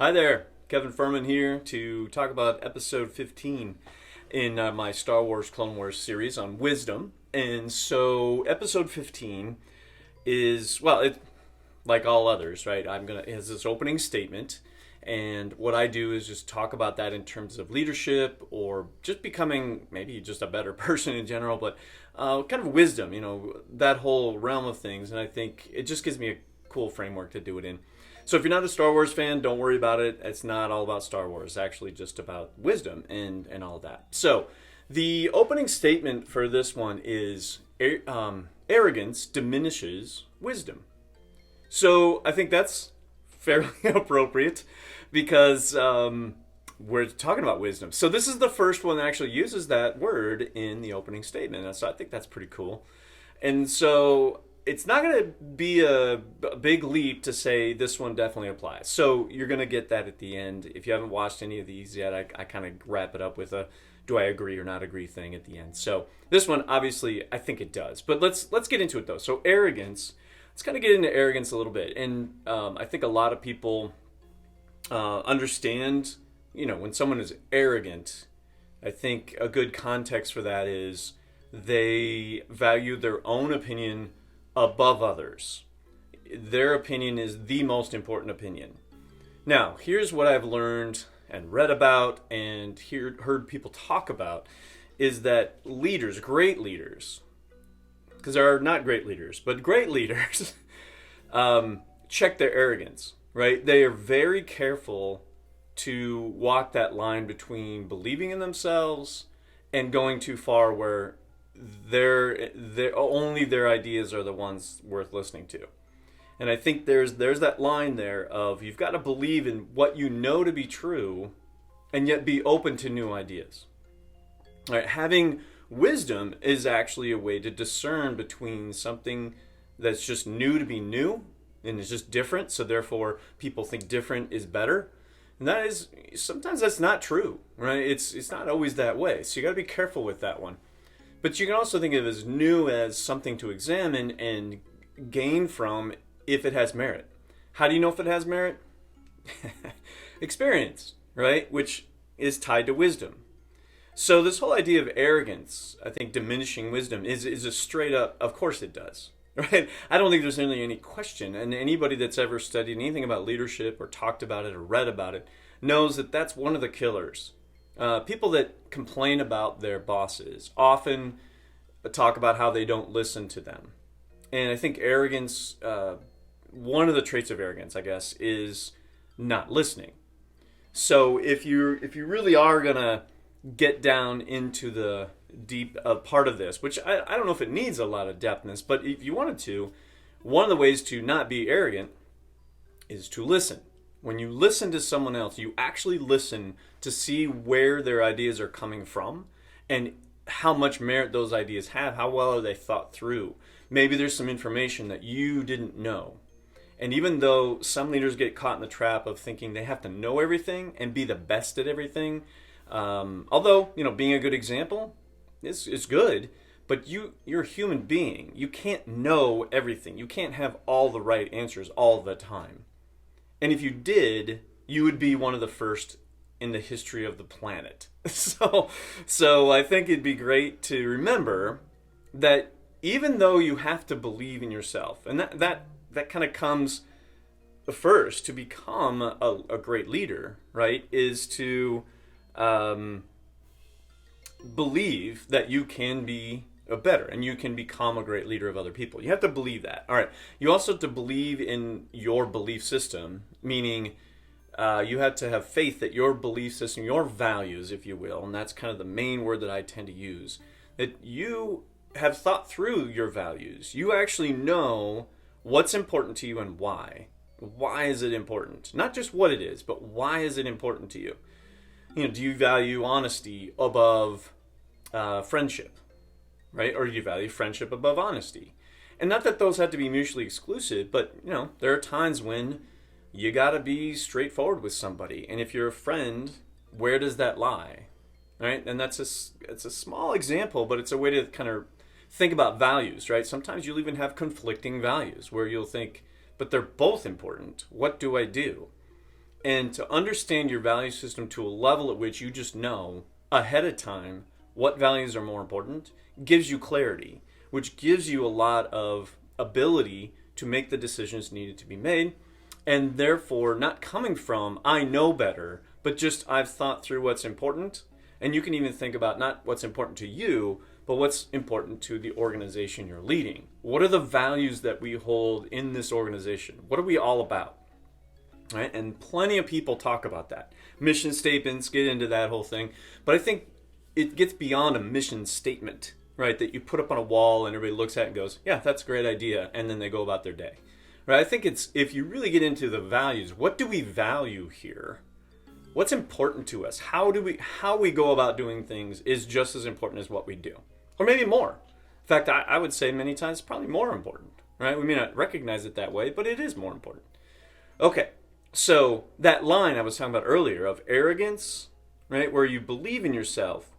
Hi there, Kevin Furman here to talk about episode 15 in my Star Wars Clone Wars series on wisdom. And so, episode 15 is, well, it, like all others, right? It has this opening statement, and what I do is just talk about that in terms of leadership or just becoming maybe just a better person in general, but kind of wisdom, that whole realm of things. And I think it just gives me a cool framework to do it in. So if you're not a Star Wars fan, don't worry about it. It's not all about Star Wars. It's actually just about wisdom and all of that. So the opening statement for this one is arrogance diminishes wisdom. So I think that's fairly appropriate because we're talking about wisdom. So this is the first one that actually uses that word in the opening statement. So I think that's pretty cool. And so it's not going to be a big leap to say this one definitely applies. So you're going to get that at the end. If you haven't watched any of these yet, I kind of wrap it up with a do I agree or not agree thing at the end. So this one, obviously, I think it does. But let's get into it, though. So arrogance, let's kind of get into arrogance a little bit. And I think a lot of people understand, when someone is arrogant, I think a good context for that is they value their own opinion above others. Their opinion is the most important opinion. Now, here's what I've learned and read about and heard people talk about is that leaders, great leaders, because there are not great leaders, but great leaders, check their arrogance, right? They are very careful to walk that line between believing in themselves and going too far where only their ideas are the ones worth listening to. And I think there's that line there of you've got to believe in what you know to be true and yet be open to new ideas. All right, having wisdom is actually a way to discern between something that's just new to be new and is just different, so therefore people think different is better. And that is, sometimes that's not true, right? It's not always that way. So you got to be careful with that one. But you can also think of it as new as something to examine and gain from if it has merit. How do you know if it has merit? Experience, right? Which is tied to wisdom. So this whole idea of arrogance, I think diminishing wisdom is a straight up, of course it does, right? I don't think there's really any question. And anybody that's ever studied anything about leadership or talked about it or read about it knows that that's one of the killers. People that complain about their bosses often talk about how they don't listen to them. And I think arrogance, one of the traits of arrogance, I guess, is not listening. So if you really are going to get down into the deep part of this, which I don't know if it needs a lot of depthness, but if you wanted to, one of the ways to not be arrogant is to listen. When you listen to someone else, you actually listen to see where their ideas are coming from and how much merit those ideas have, how well are they thought through. Maybe there's some information that you didn't know. And even though some leaders get caught in the trap of thinking they have to know everything and be the best at everything, although, being a good example is good, but you're a human being. You can't know everything. You can't have all the right answers all the time. And if you did, you would be one of the first in the history of the planet. So I think it'd be great to remember that even though you have to believe in yourself, and that kind of comes first to become a great leader, right, is to believe that you can be better and you can become a great leader of other people. You have to believe that. All right. You also have to believe in your belief system, meaning you have to have faith that your belief system, your values, if you will, and that's kind of the main word that I tend to use, that you have thought through your values. You actually know what's important to you and why. Why is it important? Not just what it is, but why is it important to you? Do you value honesty above friendship? Right? Or do you value friendship above honesty? And not that those have to be mutually exclusive, but, there are times when you got to be straightforward with somebody. And if you're a friend, where does that lie? Right? And it's a small example, but it's a way to kind of think about values, right? Sometimes you'll even have conflicting values where you'll think, but they're both important. What do I do? And to understand your value system to a level at which you just know ahead of time what values are more important gives you clarity, which gives you a lot of ability to make the decisions needed to be made, and therefore not coming from I know better, but just I've thought through what's important. And you can even think about not what's important to you, but what's important to the organization you're leading. What are the values that we hold in this organization? What are we all about? Right? And plenty of people talk about that. Mission statements get into that whole thing. But I think it gets beyond a mission statement, right? That you put up on a wall and everybody looks at it and goes, yeah, that's a great idea. And then they go about their day. Right? I think it's, if you really get into the values, what do we value here? What's important to us? How we go about doing things is just as important as what we do. Or maybe more. In fact, I would say many times probably more important. Right? We may not recognize it that way, but it is more important. Okay. So that line I was talking about earlier of arrogance, right, where you believe in yourself,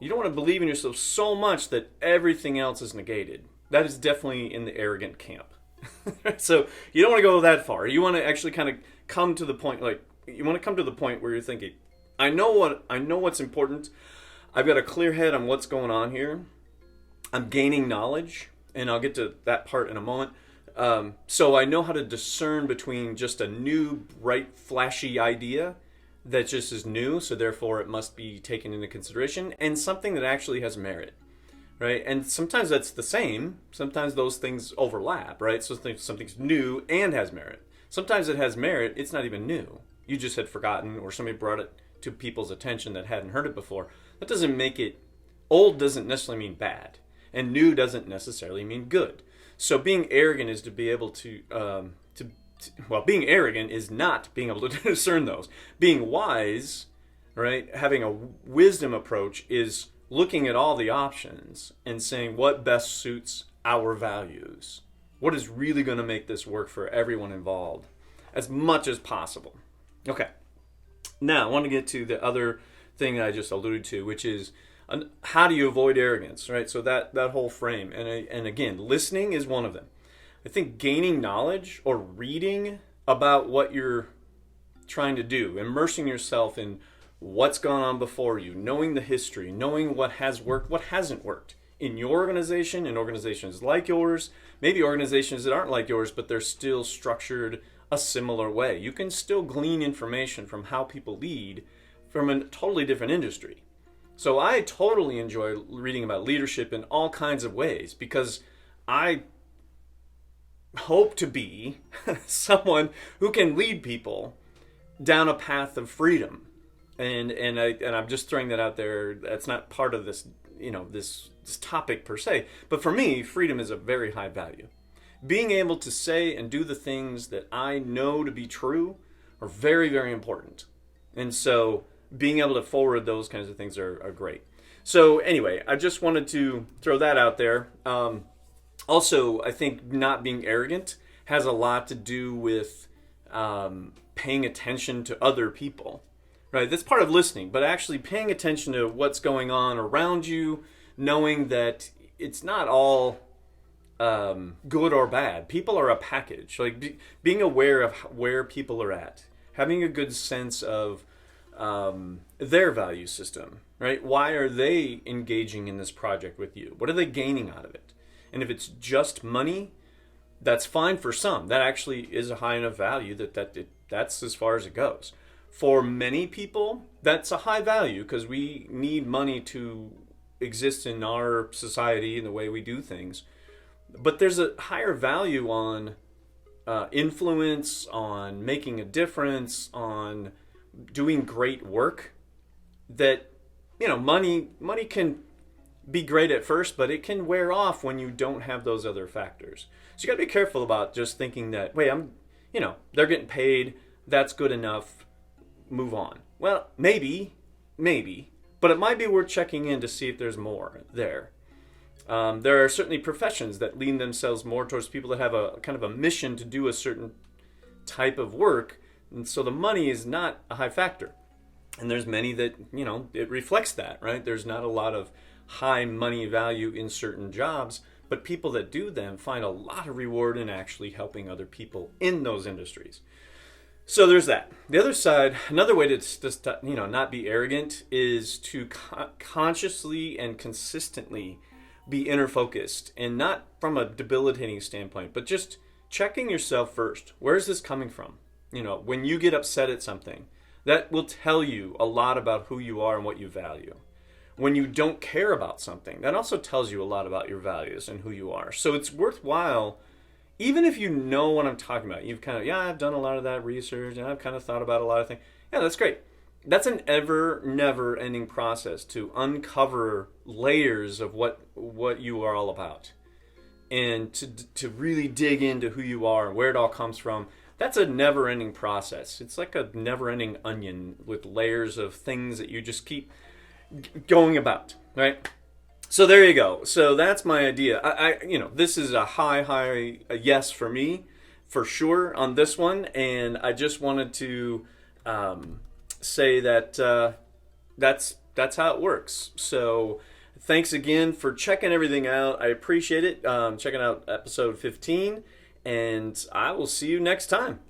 you don't want to believe in yourself so much that everything else is negated. That is definitely in the arrogant camp. So you don't want to go that far. You want to actually kind of come to the point, like you want to come to the point where you're thinking, I know what's important. I've got a clear head on what's going on here. I'm gaining knowledge, and I'll get to that part in a moment. So I know how to discern between just a new, bright, flashy idea that just is new, so therefore it must be taken into consideration, and something that actually has merit, right? And sometimes that's the same. Sometimes those things overlap, right? So something's new and has merit. Sometimes it has merit, it's not even new. You just had forgotten, or somebody brought it to people's attention that hadn't heard it before. That doesn't make it, old doesn't necessarily mean bad, and new doesn't necessarily mean good. So being arrogant is to be able being arrogant is not being able to discern those. Being wise, right, having a wisdom approach is looking at all the options and saying what best suits our values. What is really going to make this work for everyone involved as much as possible. Okay. Now, I want to get to the other thing that I just alluded to, which is how do you avoid arrogance, right? So that whole frame. And again, listening is one of them. I think gaining knowledge or reading about what you're trying to do, immersing yourself in what's gone on before you, knowing the history, knowing what has worked, what hasn't worked in your organization, in organizations like yours, maybe organizations that aren't like yours, but they're still structured a similar way. You can still glean information from how people lead from a totally different industry. So I totally enjoy reading about leadership in all kinds of ways because I hope to be someone who can lead people down a path of freedom. And I'm just throwing that out there. That's not part of this, this topic per se. But for me, freedom is a very high value. Being able to say and do the things that I know to be true are very, very important. And so being able to forward those kinds of things are great. So anyway, I just wanted to throw that out there. Also, I think not being arrogant has a lot to do with paying attention to other people. Right? That's part of listening, but actually paying attention to what's going on around you, knowing that it's not all good or bad. People are a package. Like being aware of where people are at, having a good sense of their value system, right? Why are they engaging in this project with you? What are they gaining out of it? And if it's just money, that's fine for some. That actually is a high enough value that's as far as it goes. For many people, that's a high value because we need money to exist in our society and the way we do things. But there's a higher value on influence, on making a difference, on doing great work that, money can be great at first, but it can wear off when you don't have those other factors. So you got to be careful about just thinking that, wait, they're getting paid, that's good enough, move on. Well, maybe, but it might be worth checking in to see if there's more there. There are certainly professions that lean themselves more towards people that have a kind of a mission to do a certain type of work, and so the money is not a high factor. And there's many that, it reflects that, right? There's not a lot of high money value in certain jobs, but people that do them find a lot of reward in actually helping other people in those industries. So there's that. The other side, another way to just not be arrogant is to consciously and consistently be inner focused, and not from a debilitating standpoint, but just checking yourself first. Where is this coming from? When you get upset at something, that will tell you a lot about who you are and what you value. When you don't care about something, that also tells you a lot about your values and who you are. So it's worthwhile, even if you know what I'm talking about, you've kind of, I've done a lot of that research and I've kind of thought about a lot of things. Yeah, that's great. That's an never ending process to uncover layers of what you are all about, and to really dig into who you are and where it all comes from. That's a never ending process. It's like a never ending onion with layers of things that you just keep going about, right? So there you go. So that's my idea. This is a high yes for me, for sure, on this one. And I just wanted to say that that's how it works. So thanks again for checking everything out. I appreciate it. Checking out episode 15, and I will see you next time.